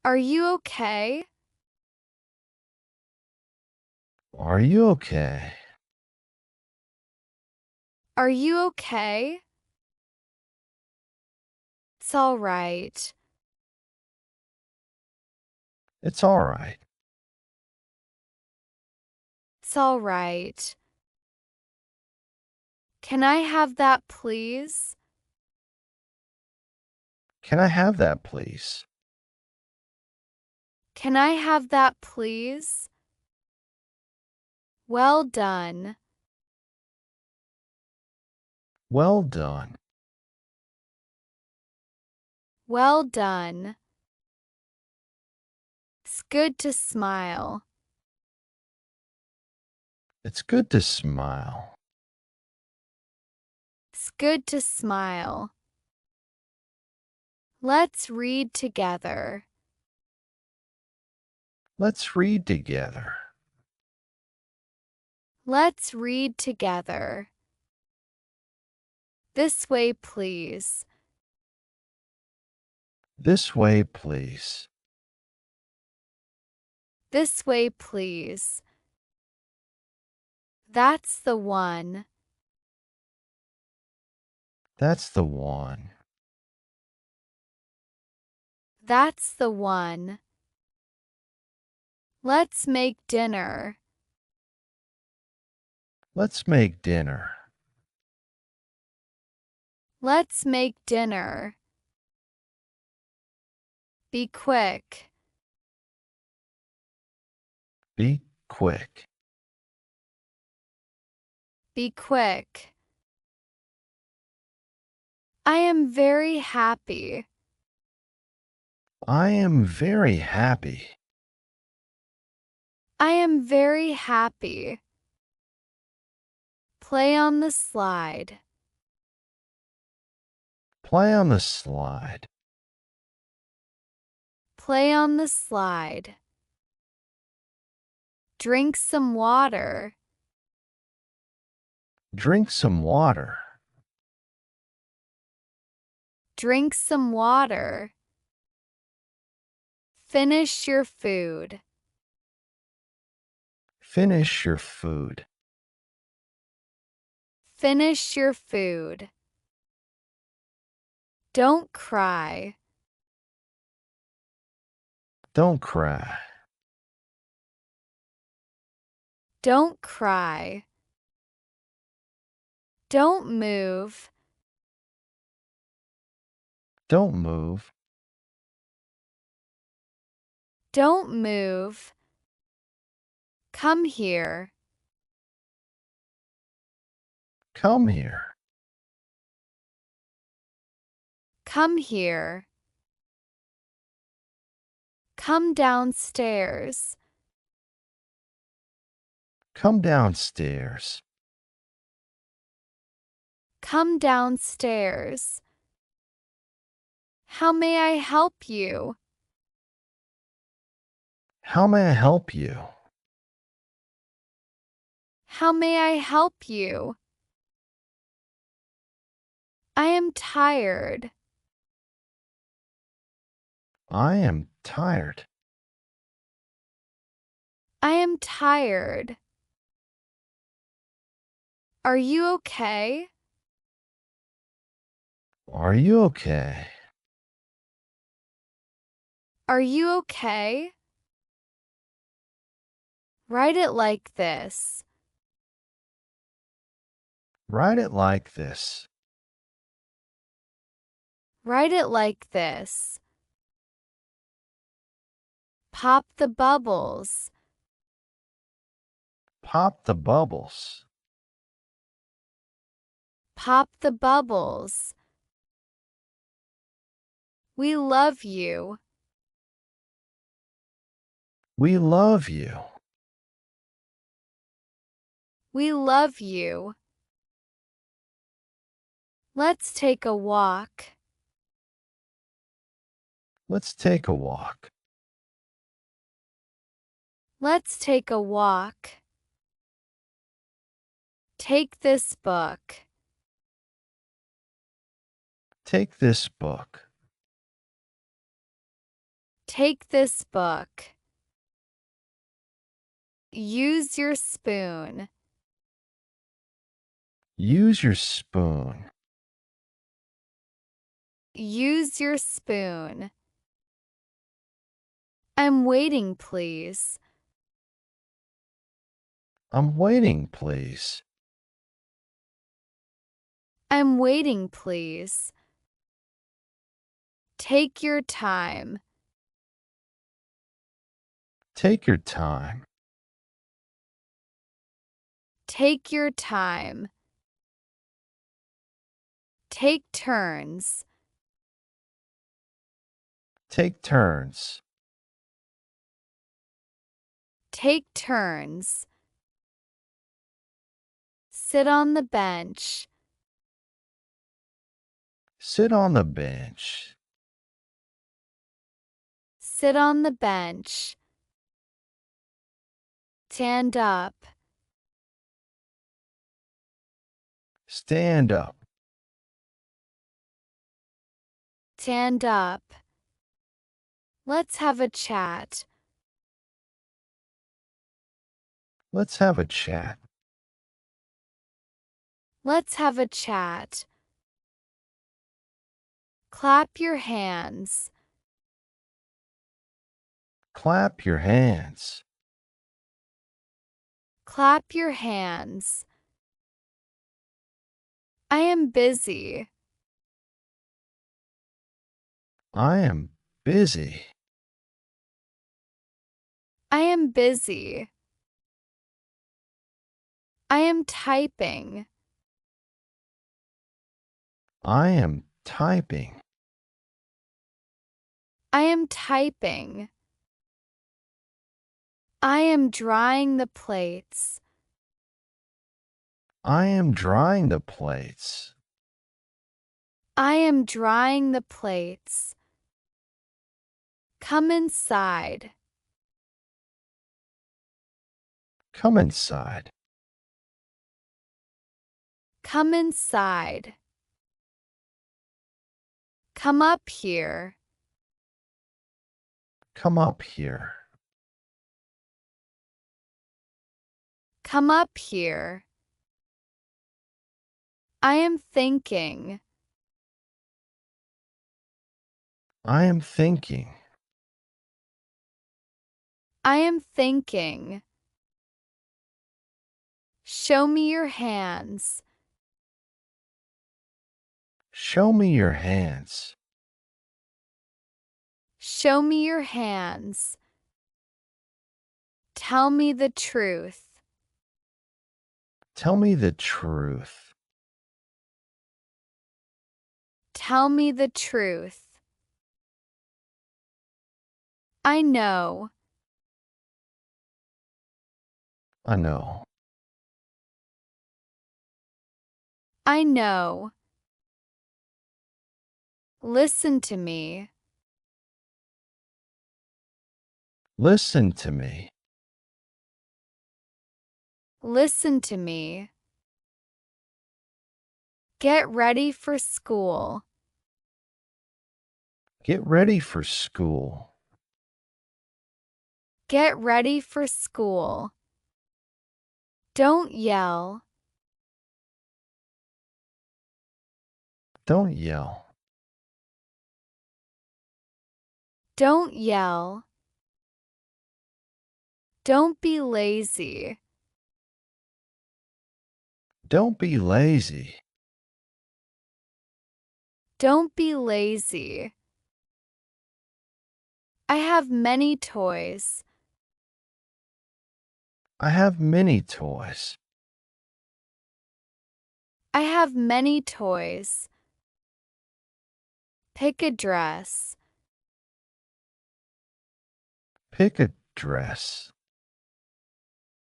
Are you okay? Are you okay? Are you okay? It's all right. It's all right. It's all right. Can I have that, please? Can I have that, please? Can I have that, please? Well done. Well done. Well done. It's good to smile. It's good to smile. It's good to smile. Let's read together. Let's read together. Let's read together. This way, please. This way, please. This way, please. That's the one. That's the one. That's the one. Let's make dinner. Let's make dinner. Let's make dinner. Be quick. Be quick. Be quick. I am very happy. I am very happy. I am very happy. Play on the slide. Play on the slide. Play on the slide. Drink some water. Drink some water. Drink some water. Finish your food. Finish your food. Finish your food. Don't cry. Don't cry. Don't cry. Don't move. Don't move. Don't move. Come here. Come here. Come here. Come downstairs. Come downstairs. Come downstairs. How may I help you? How may I help you? How may I help you? I am tired. I am tired. I am tired. Are you okay? Are you okay? Are you okay? Write it like this. Write it like this. Write it like this. Pop the bubbles. Pop the bubbles. Pop the bubbles. We love you. We love you. We love you. Let's take a walk. Let's take a walk. Let's take a walk. Take this book. Take this book. Take this book. Use your spoon. Use your spoon. Use your spoon. I'm waiting, please. I'm waiting, please. I'm waiting, please. Take your time. Take your time. Take your time. Take turns. Take turns. Take turns. Sit on the bench. Sit on the bench. Sit on the bench. Stand up. Stand up. Stand up. Let's have a chat. Let's have a chat. Let's have a chat. Clap your hands. Clap your hands. Clap your hands. I am busy. I am busy. I am busy. I am typing. I am typing. I am typing. I am drying the plates. I am drying the plates. I am drying the plates. Come inside. Come inside. Come inside. Come up here. Come up here. Come up here. I am thinking. I am thinking. I am thinking. Show me your hands. Show me your hands. Show me your hands. Tell me the truth. Tell me the truth. Tell me the truth. I know. I know. I know. Listen to me. Listen to me. Listen to me. Get ready for school. Get ready for school. Get ready for school. Don't yell. Don't yell. Don't yell. Don't be lazy. Don't be lazy. Don't be lazy. I have many toys. I have many toys. I have many toys. Pick a dress. Pick a dress.